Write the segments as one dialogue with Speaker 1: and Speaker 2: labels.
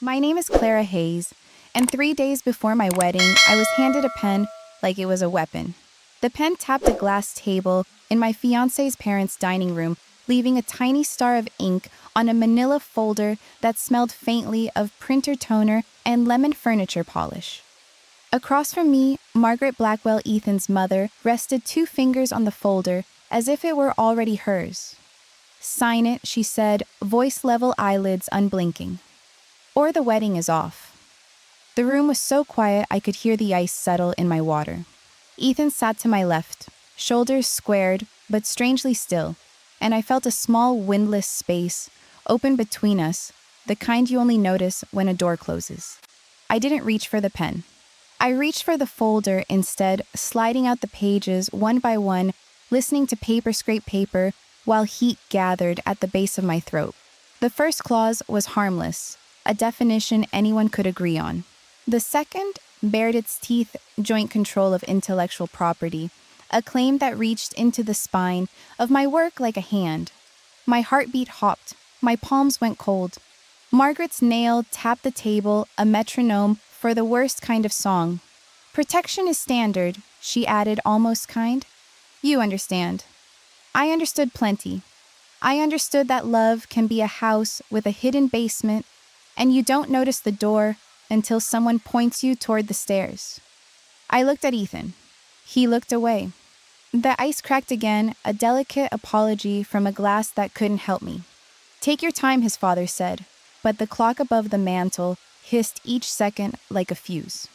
Speaker 1: My name is Clara Hayes, and 3 days before my wedding, I was handed a pen like it was a weapon. The pen tapped a glass table in my fiance's parents' dining room, leaving a tiny star of ink on a manila folder that smelled faintly of printer toner and lemon furniture polish. Across from me, Margaret Blackwell Ethan's mother rested 2 fingers on the folder as if it were already hers. "Sign it," she said, voice-level eyelids unblinking. "Or the wedding is off." The room was so quiet I could hear the ice settle in my water. Ethan sat to my left, shoulders squared, but strangely still, and I felt a small windless space open between us, the kind you only notice when a door closes. I didn't reach for the pen. I reached for the folder instead, sliding out the pages one by one, listening to paper scrape paper while heat gathered at the base of my throat. The first clause was harmless, a definition anyone could agree on. The second bared its teeth, joint control of intellectual property, a claim that reached into the spine of my work like a hand. My heartbeat hopped, my palms went cold. Margaret's nail tapped the table, a metronome for the worst kind of song. "Protection is standard," she added, almost kind. "You understand." I understood plenty. I understood that love can be a house with a hidden basement, and you don't notice the door until someone points you toward the stairs. I looked at Ethan. He looked away. The ice cracked again, a delicate apology from a glass that couldn't help me. "Take your time," his father said, but the clock above the mantel hissed each second like a fuse.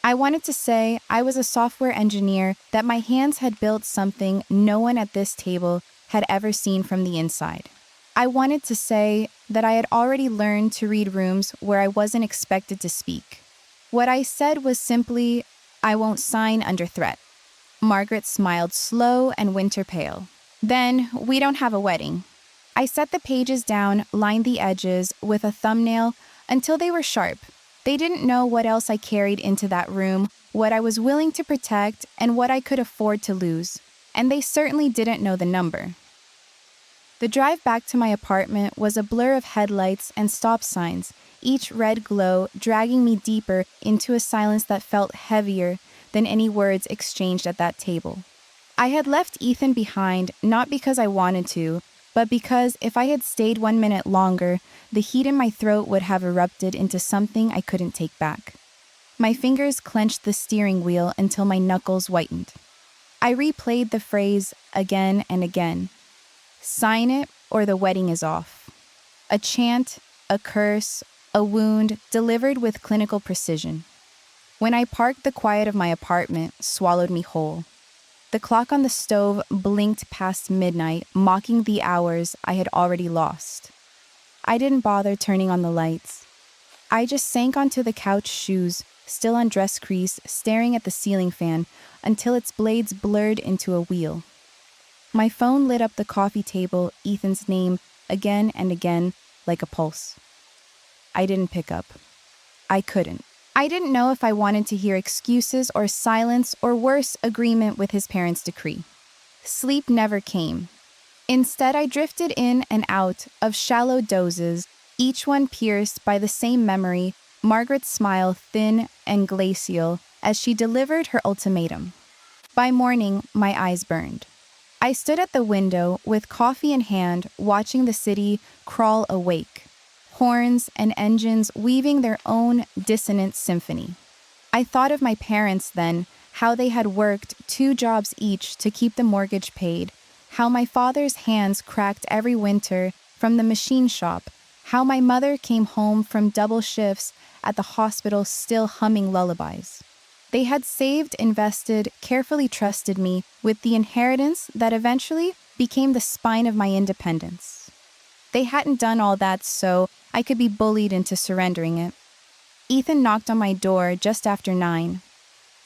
Speaker 1: I wanted to say I was a software engineer, that my hands had built something no one at this table had ever seen from the inside. I wanted to say that I had already learned to read rooms where I wasn't expected to speak. What I said was simply, "I won't sign under threat." Margaret smiled, slow and winter pale. "Then we don't have a wedding." I set the pages down, lined the edges with a thumbnail until they were sharp. They didn't know what else I carried into that room, what I was willing to protect, and what I could afford to lose. And they certainly didn't know the number. The drive back to my apartment was a blur of headlights and stop signs, each red glow dragging me deeper into a silence that felt heavier than any words exchanged at that table. I had left Ethan behind not because I wanted to, but because if I had stayed 1 minute longer, the heat in my throat would have erupted into something I couldn't take back. My fingers clenched the steering wheel until my knuckles whitened. I replayed the phrase again and again. "Sign it or the wedding is off." A chant, a curse, a wound delivered with clinical precision. When I parked, the quiet of my apartment swallowed me whole. The clock on the stove blinked past midnight, mocking the hours I had already lost. I didn't bother turning on the lights. I just sank onto the couch, shoes still on dress crease, staring at the ceiling fan until its blades blurred into a wheel. My phone lit up the coffee table, Ethan's name, again and again, like a pulse. I didn't pick up. I couldn't. I didn't know if I wanted to hear excuses or silence or worse, agreement with his parents' decree. Sleep never came. Instead, I drifted in and out of shallow dozes, each one pierced by the same memory, Margaret's smile thin and glacial as she delivered her ultimatum. By morning, my eyes burned. I stood at the window with coffee in hand, watching the city crawl awake, horns and engines weaving their own dissonant symphony. I thought of my parents then, how they had worked 2 jobs each to keep the mortgage paid, how my father's hands cracked every winter from the machine shop, how my mother came home from double shifts at the hospital still humming lullabies. They had saved, invested, carefully trusted me with the inheritance that eventually became the spine of my independence. They hadn't done all that so I could be bullied into surrendering it. Ethan knocked on my door just after 9.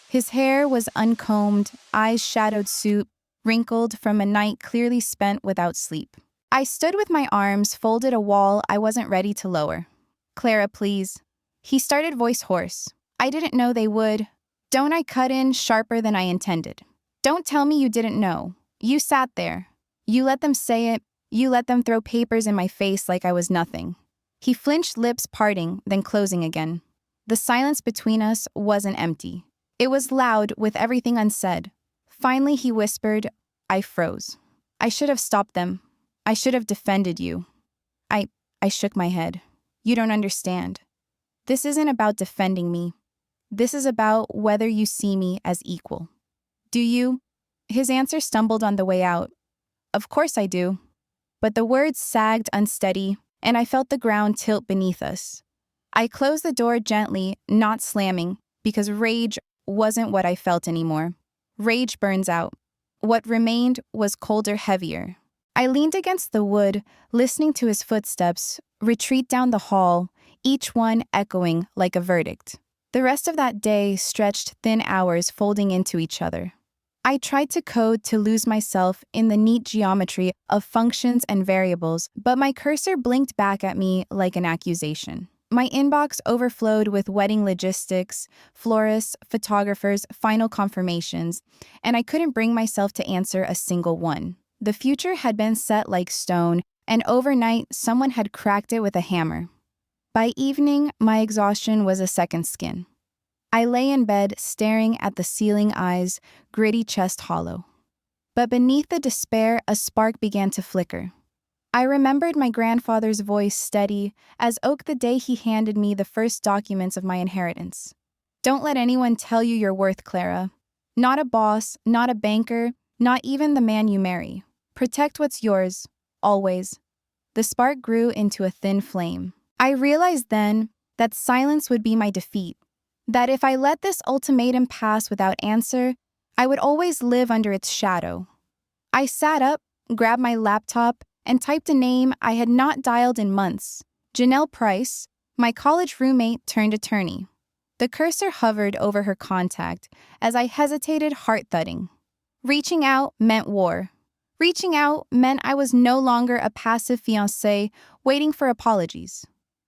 Speaker 1: His hair was uncombed, eyes shadowed soup, wrinkled from a night clearly spent without sleep. I stood with my arms folded a wall I wasn't ready to lower. "Clara, please." He started, voice hoarse. I didn't know they would. Don't I cut in sharper than I intended? Don't tell me you didn't know. You sat there. You let them say it. You let them throw papers in my face like I was nothing. He flinched, lips parting, then closing again. The silence between us wasn't empty. It was loud with everything unsaid. Finally, he whispered. I froze. I should have stopped them. I should have defended you. I shook my head. You don't understand. This isn't about defending me. This is about whether you see me as equal. Do you? His answer stumbled on the way out. Of course I do. But the words sagged unsteady, and I felt the ground tilt beneath us. I closed the door gently, not slamming, because rage wasn't what I felt anymore. Rage burns out. What remained was colder, heavier. I leaned against the wood, listening to his footsteps retreat down the hall, each one echoing like a verdict. The rest of that day stretched thin hours folding into each other. I tried to code to lose myself in the neat geometry of functions and variables, but my cursor blinked back at me like an accusation. My inbox overflowed with wedding logistics, florists, photographers, final confirmations, and I couldn't bring myself to answer a single one. The future had been set like stone, and overnight someone had cracked it with a hammer. By evening, my exhaustion was a second skin. I lay in bed, staring at the ceiling, eyes, gritty chest hollow. But beneath the despair, a spark began to flicker. I remembered my grandfather's voice steady as oak the day he handed me the first documents of my inheritance. Don't let anyone tell you your worth, Clara. Not a boss, not a banker, not even the man you marry. Protect what's yours, always. The spark grew into a thin flame. I realized then that silence would be my defeat, that if I let this ultimatum pass without answer, I would always live under its shadow. I sat up, grabbed my laptop, and typed a name I had not dialed in months. Janelle Price, my college roommate turned attorney. The cursor hovered over her contact as I hesitated, heart thudding. Reaching out meant war. Reaching out meant I was no longer a passive fiancé waiting for apologies.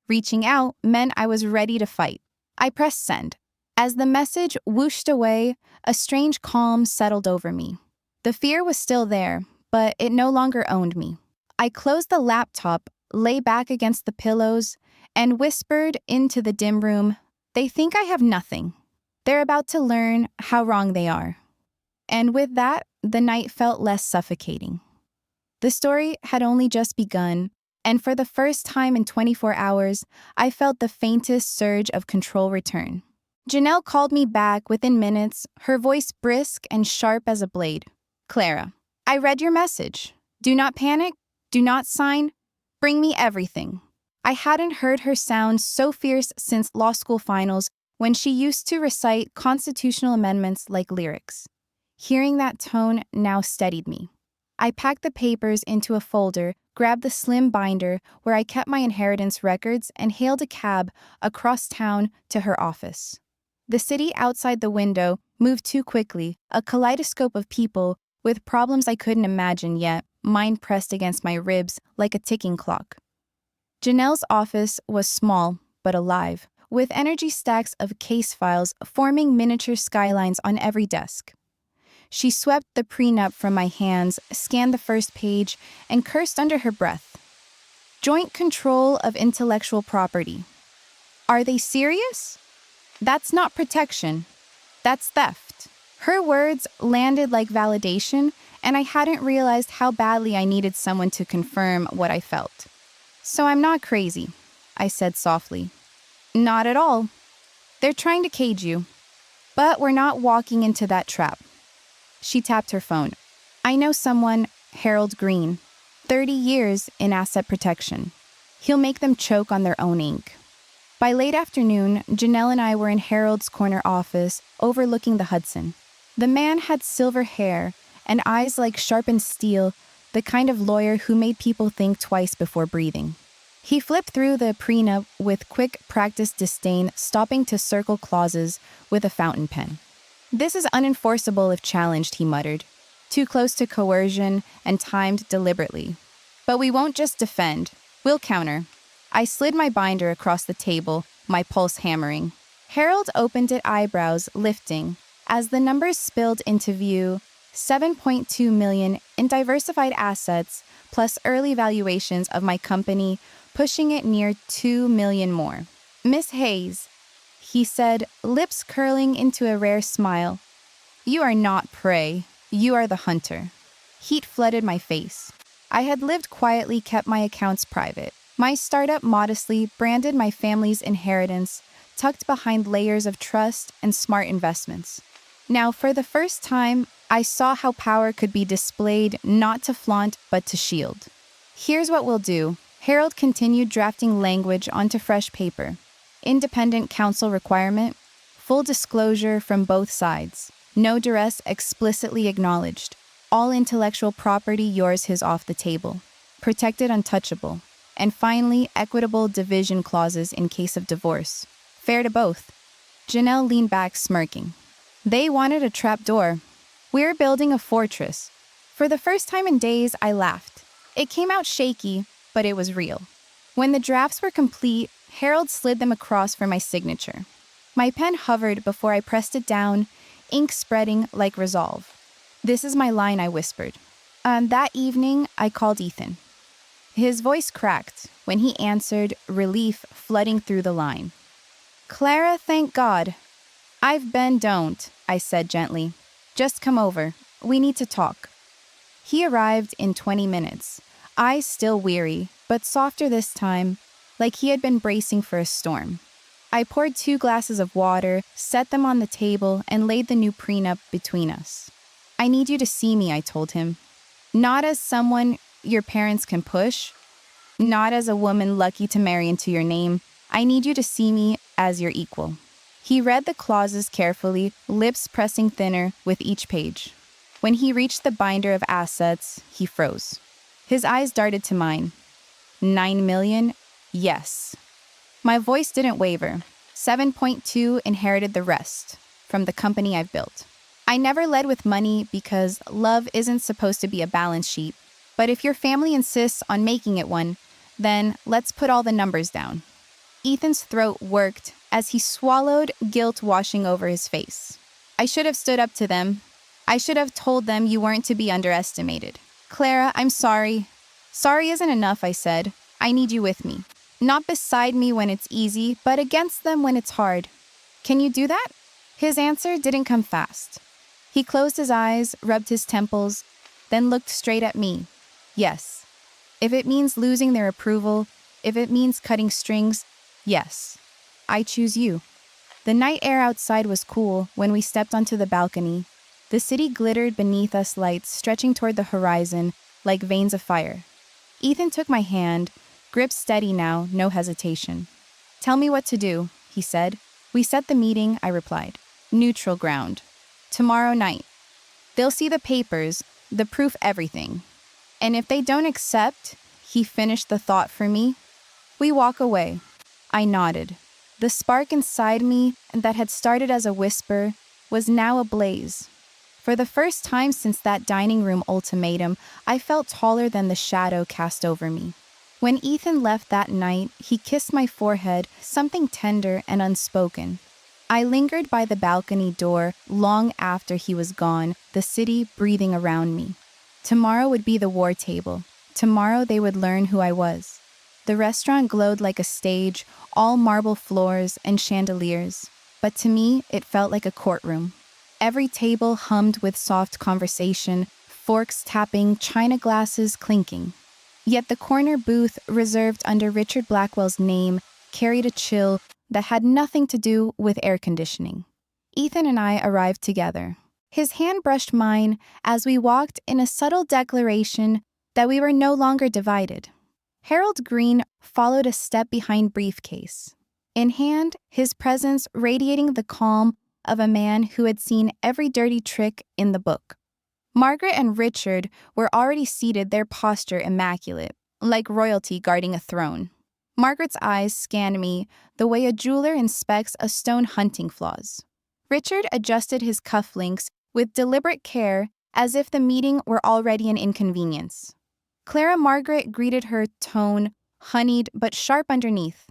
Speaker 1: Reaching out meant I was ready to fight. I pressed send. As the message whooshed away, a strange calm settled over me. The fear was still there, but it no longer owned me. I closed the laptop, lay back against the pillows, and whispered into the dim room, "They think I have nothing. They're about to learn how wrong they are." And with that, the night felt less suffocating. The story had only just begun, and for the first time in 24 hours, I felt the faintest surge of control return. Janelle called me back within minutes, her voice brisk and sharp as a blade. "Clara, I read your message. Do not panic. Do not sign. Bring me everything." I hadn't heard her sound so fierce since law school finals when she used to recite constitutional amendments like lyrics. Hearing that tone now steadied me. I packed the papers into a folder, grabbed the slim binder where I kept my inheritance records, and hailed a cab across town to her office. The city outside the window moved too quickly, a kaleidoscope of people with problems I couldn't imagine yet, mine pressed against my ribs like a ticking clock. Janelle's office was small but alive, with energy stacks of case files forming miniature skylines on every desk. She swept the prenup from my hands, scanned the first page, and cursed under her breath. Joint control of intellectual property. Are they serious? That's not protection. That's theft. Her words landed like validation, and I hadn't realized how badly I needed someone to confirm what I felt. "So I'm not crazy," I said softly. "Not at all. They're trying to cage you. But we're not walking into that trap." She tapped her phone. "I know someone, Harold Green, 30 years in asset protection. He'll make them choke on their own ink." By late afternoon, Janelle and I were in Harold's corner office overlooking the Hudson. The man had silver hair and eyes like sharpened steel, the kind of lawyer who made people think twice before breathing. He flipped through the prenup with quick, practiced disdain, stopping to circle clauses with a fountain pen. "This is unenforceable if challenged," he muttered. "Too close to coercion and timed deliberately. But we won't just defend. We'll counter." I slid my binder across the table, my pulse hammering. Harold opened it, eyebrows lifting. As the numbers spilled into view, 7.2 million in diversified assets, plus early valuations of my company, pushing it near 2 million more. "Miss Hayes," he said, lips curling into a rare smile. "You are not prey. You are the hunter." Heat flooded my face. I had lived quietly, kept my accounts private. My startup modestly branded my family's inheritance, tucked behind layers of trust and smart investments. Now, for the first time, I saw how power could be displayed not to flaunt, but to shield. "Here's what we'll do." Harold continued drafting language onto fresh paper. "Independent counsel requirement, full disclosure from both sides, no duress explicitly acknowledged, all intellectual property yours his off the table, protected untouchable, and finally equitable division clauses in case of divorce. Fair to both." Janelle leaned back, smirking. They wanted a trapdoor. We're building a fortress. For the first time in days, I laughed. It came out shaky, but it was real. When the drafts were complete, Harold slid them across for my signature. My pen hovered before I pressed it down, ink spreading like resolve. "This is my line," I whispered. That evening, I called Ethan. His voice cracked when he answered, relief flooding through the line. "Clara, thank God." Don't," I said gently. "Just come over. We need to talk." He arrived in 20 minutes, eyes still weary, but softer this time, like he had been bracing for a storm. I poured 2 glasses of water, set them on the table, and laid the new prenup between us. "I need you to see me," I told him. "Not as someone your parents can push, not as a woman lucky to marry into your name. I need you to see me as your equal." He read the clauses carefully, lips pressing thinner with each page. When he reached the binder of assets, he froze. His eyes darted to mine. 9 million? Yes. My voice didn't waver. 7.2 inherited the rest from the company I've built. I never led with money because love isn't supposed to be a balance sheet. But if your family insists on making it one, then let's put all the numbers down. Ethan's throat worked as he swallowed, guilt washing over his face. "I should have stood up to them. I should have told them you weren't to be underestimated. Clara, I'm sorry." "Sorry isn't enough," I said. "I need you with me. Not beside me when it's easy, but against them when it's hard. Can you do that?" His answer didn't come fast. He closed his eyes, rubbed his temples, then looked straight at me. "Yes. If it means losing their approval, if it means cutting strings, yes. I choose you." The night air outside was cool when we stepped onto the balcony. The city glittered beneath us, lights stretching toward the horizon like veins of fire. Ethan took my hand, gripped steady now, no hesitation. "Tell me what to do," he said. "We set the meeting," I replied. "Neutral ground. Tomorrow night. They'll see the papers, the proof, everything. And if they don't accept," he finished the thought for me, "we walk away." I nodded. The spark inside me that had started as a whisper was now ablaze. For the first time since that dining room ultimatum, I felt taller than the shadow cast over me. When Ethan left that night, he kissed my forehead, something tender and unspoken. I lingered by the balcony door long after he was gone, the city breathing around me. Tomorrow would be the war table. Tomorrow they would learn who I was. The restaurant glowed like a stage, all marble floors and chandeliers. But to me, it felt like a courtroom. Every table hummed with soft conversation, forks tapping, china glasses clinking. Yet the corner booth, reserved under Richard Blackwell's name, carried a chill that had nothing to do with air conditioning. Ethan and I arrived together. His hand brushed mine as we walked in a subtle declaration that we were no longer divided. Harold Green followed a step behind, briefcase in hand, his presence radiating the calm of a man who had seen every dirty trick in the book. Margaret and Richard were already seated, their posture immaculate, like royalty guarding a throne. Margaret's eyes scanned me the way a jeweler inspects a stone hunting flaws. Richard adjusted his cufflinks with deliberate care as if the meeting were already an inconvenience. Clara Margaret greeted her tone, honeyed but sharp underneath.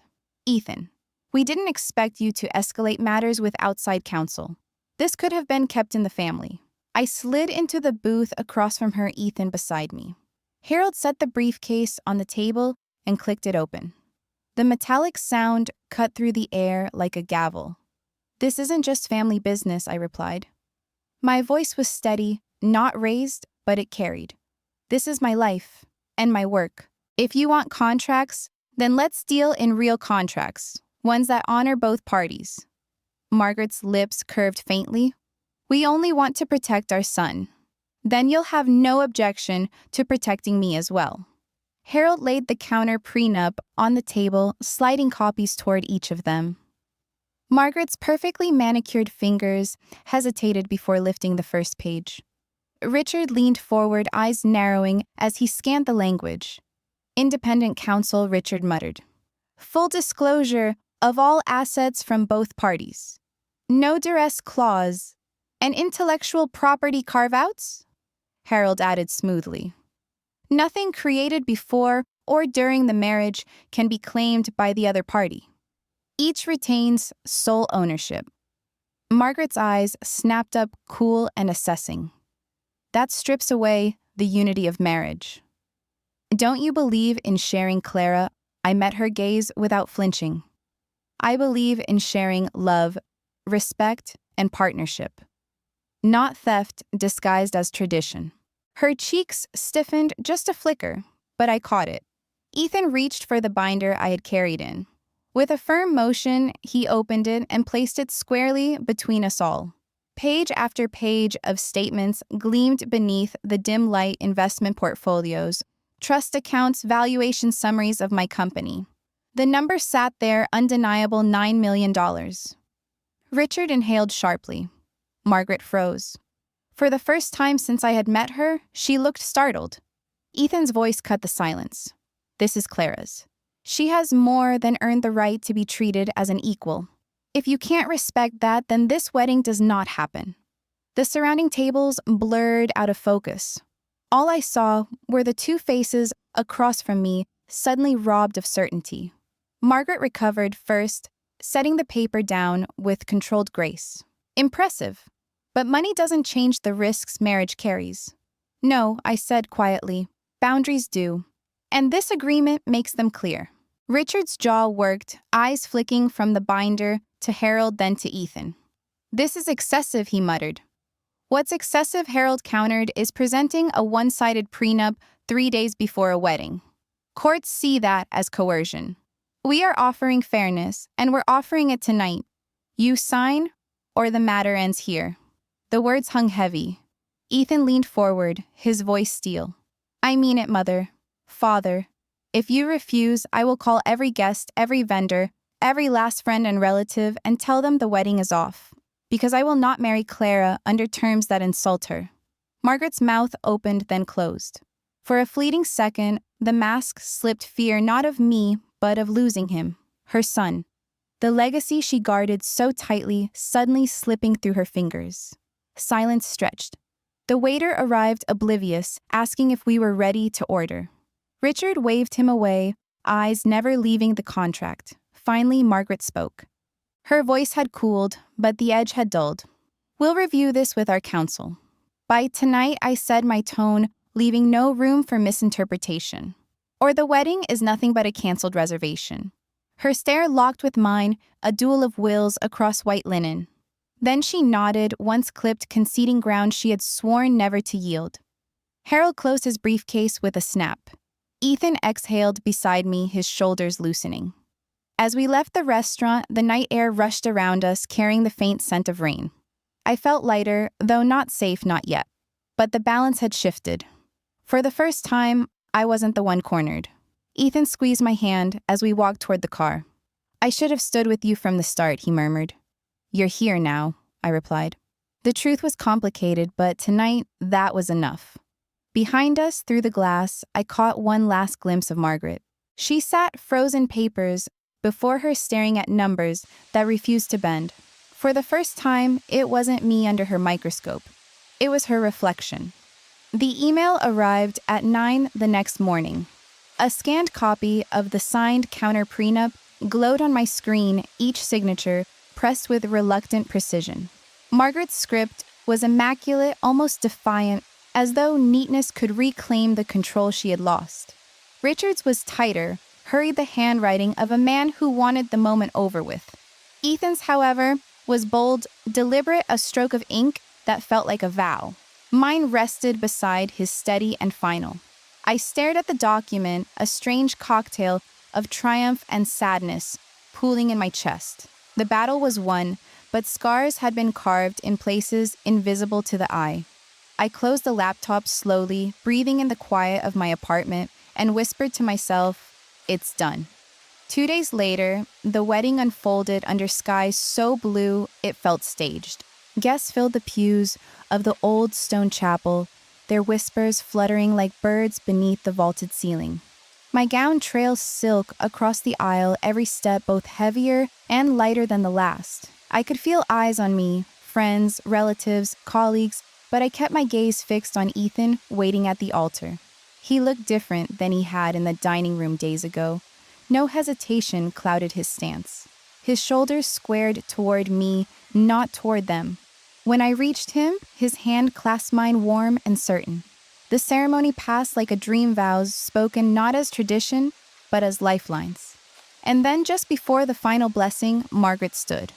Speaker 1: "Ethan, we didn't expect you to escalate matters with outside counsel. This could have been kept in the family." I slid into the booth across from her, Ethan beside me. Harold set the briefcase on the table, and clicked it open. The metallic sound cut through the air like a gavel. "This isn't just family business," I replied. My voice was steady, not raised, but it carried. "This is my life and my work. If you want contracts, then let's deal in real contracts, ones that honor both parties." Margaret's lips curved faintly. "We only want to protect our son. Then you'll have no objection to protecting me as well." Harold laid the counter prenup on the table, sliding copies toward each of them. Margaret's perfectly manicured fingers hesitated before lifting the first page. Richard leaned forward, eyes narrowing as he scanned the language. "Independent counsel," Richard muttered. "Full disclosure of all assets from both parties. No duress clause. And intellectual property carve-outs?" Harold added smoothly. "Nothing created before or during the marriage can be claimed by the other party. Each retains sole ownership." Margaret's eyes snapped up, cool and assessing. "That strips away the unity of marriage." "Don't you believe in sharing, Clara?" I met her gaze without flinching. "I believe in sharing love, respect, and partnership. Not theft disguised as tradition." Her cheeks stiffened just a flicker, but I caught it. Ethan reached for the binder I had carried in. With a firm motion, he opened it and placed it squarely between us all. Page after page of statements gleamed beneath the dim light: investment portfolios, trust accounts, valuation summaries of my company. The number sat there, undeniable: $9 million. Richard inhaled sharply. Margaret froze. For the first time since I had met her, she looked startled. Ethan's voice cut the silence. "This is Clara's. She has more than earned the right to be treated as an equal. If you can't respect that, then this wedding does not happen." The surrounding tables blurred out of focus. All I saw were the two faces across from me, suddenly robbed of certainty. Margaret recovered first, setting the paper down with controlled grace. "Impressive. But money doesn't change the risks marriage carries." "No," I said quietly. "Boundaries do. And this agreement makes them clear." Richard's jaw worked, eyes flicking from the binder to Harold, then to Ethan. "This is excessive," he muttered. "What's excessive," Harold countered, "is presenting a one-sided prenup 3 days before a wedding. Courts see that as coercion. We are offering fairness, and we're offering it tonight. You sign, or the matter ends here." The words hung heavy. Ethan leaned forward, his voice steel. "I mean it, Mother. Father. If you refuse, I will call every guest, every vendor, every last friend and relative and tell them the wedding is off. Because I will not marry Clara under terms that insult her." Margaret's mouth opened, then closed. For a fleeting second, the mask slipped fear not of me, but of losing him, her son. The legacy she guarded so tightly suddenly slipping through her fingers. Silence stretched. The waiter arrived oblivious, asking if we were ready to order. Richard waved him away, eyes never leaving the contract. Finally, Margaret spoke. Her voice had cooled, but the edge had dulled. "We'll review this with our counsel." By tonight, I said, my tone leaving no room for misinterpretation. "Or the wedding is nothing but a canceled reservation." Her stare locked with mine, a duel of wills across white linen. Then she nodded, once clipped, conceding ground she had sworn never to yield. Harold closed his briefcase with a snap. Ethan exhaled beside me, his shoulders loosening. As we left the restaurant, the night air rushed around us, carrying the faint scent of rain. I felt lighter, though not safe, not yet. But the balance had shifted. For the first time, I wasn't the one cornered. Ethan squeezed my hand as we walked toward the car. "I should have stood with you from the start," he murmured. "You're here now," I replied. The truth was complicated, but tonight, that was enough. Behind us, through the glass, I caught one last glimpse of Margaret. She sat frozen papers before her, staring at numbers that refused to bend. For the first time, it wasn't me under her microscope. It was her reflection. The email arrived at 9 the next morning. A scanned copy of the signed counter prenup glowed on my screen, each signature pressed with reluctant precision. Margaret's script was immaculate, almost defiant, as though neatness could reclaim the control she had lost. Richard's was tighter, hurried the handwriting of a man who wanted the moment over with. Ethan's, however, was bold, deliberate, a stroke of ink that felt like a vow. Mine rested beside his steady and final. I stared at the document, a strange cocktail of triumph and sadness pooling in my chest. The battle was won, but scars had been carved in places invisible to the eye. I closed the laptop slowly, breathing in the quiet of my apartment, and whispered to myself, "It's done." 2 days later, the wedding unfolded under skies so blue it felt staged. Guests filled the pews of the old stone chapel, their whispers fluttering like birds beneath the vaulted ceiling. My gown trailed silk across the aisle, every step both heavier and lighter than the last. I could feel eyes on me, friends, relatives, colleagues, but I kept my gaze fixed on Ethan waiting at the altar. He looked different than he had in the dining room days ago. No hesitation clouded his stance. His shoulders squared toward me, not toward them. When I reached him, his hand clasped mine warm and certain. The ceremony passed like a dream, vows spoken not as tradition, but as lifelines. And then just before the final blessing, Margaret stood.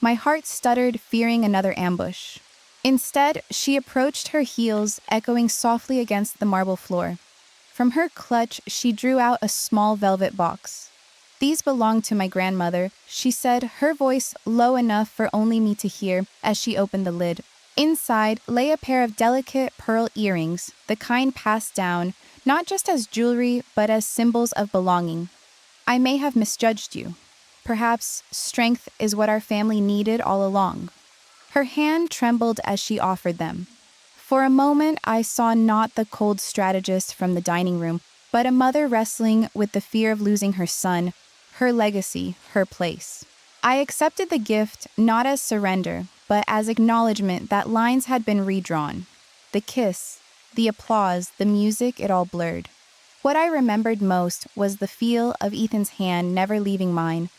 Speaker 1: My heart stuttered, fearing another ambush. Instead, she approached, her heels echoing softly against the marble floor. From her clutch, she drew out a small velvet box. "These belong to my grandmother," she said, her voice low enough for only me to hear as she opened the lid. Inside lay a pair of delicate pearl earrings, the kind passed down, not just as jewelry, but as symbols of belonging. "I may have misjudged you. Perhaps strength is what our family needed all along." Her hand trembled as she offered them. For a moment, I saw not the cold strategist from the dining room, but a mother wrestling with the fear of losing her son, her legacy, her place. I accepted the gift not as surrender, but as acknowledgement that lines had been redrawn. The kiss, the applause, the music, it all blurred. What I remembered most was the feel of Ethan's hand never leaving mine,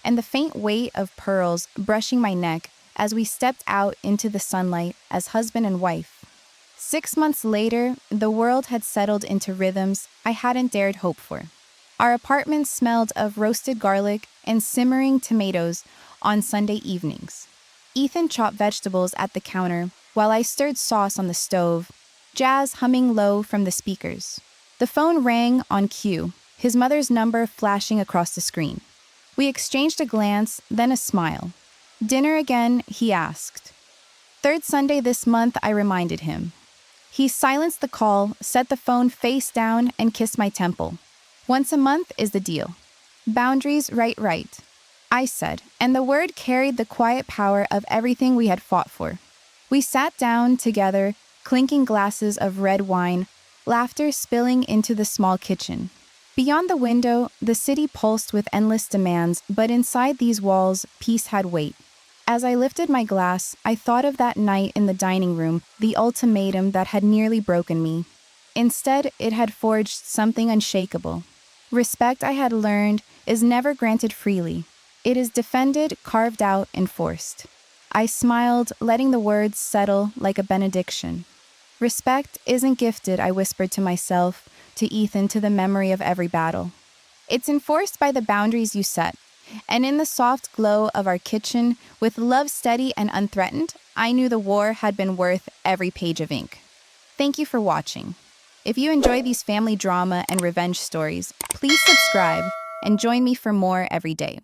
Speaker 1: and the faint weight of pearls brushing my neck as we stepped out into the sunlight as husband and wife. 6 months later, the world had settled into rhythms I hadn't dared hope for. Our apartment smelled of roasted garlic and simmering tomatoes on Sunday evenings. Ethan chopped vegetables at the counter while I stirred sauce on the stove, jazz humming low from the speakers. The phone rang on cue, his mother's number flashing across the screen. We exchanged a glance, then a smile. "Dinner again?" he asked. "Third Sunday this month," I reminded him. He silenced the call, set the phone face down, and kissed my temple. "Once a month is the deal." "Boundaries, right," I said, and the word carried the quiet power of everything we had fought for. We sat down together, clinking glasses of red wine, laughter spilling into the small kitchen. Beyond the window, the city pulsed with endless demands, but inside these walls, peace had weight. As I lifted my glass, I thought of that night in the dining room, the ultimatum that had nearly broken me. Instead, it had forged something unshakable. Respect, I had learned, is never granted freely. It is defended, carved out, enforced. I smiled, letting the words settle like a benediction. "Respect isn't gifted," I whispered to myself, to Ethan, to the memory of every battle. "It's enforced by the boundaries you set." And in the soft glow of our kitchen, with love steady and unthreatened, I knew the war had been worth every page of ink. Thank you for watching. If you enjoy these family drama and revenge stories, please subscribe and join me for more every day.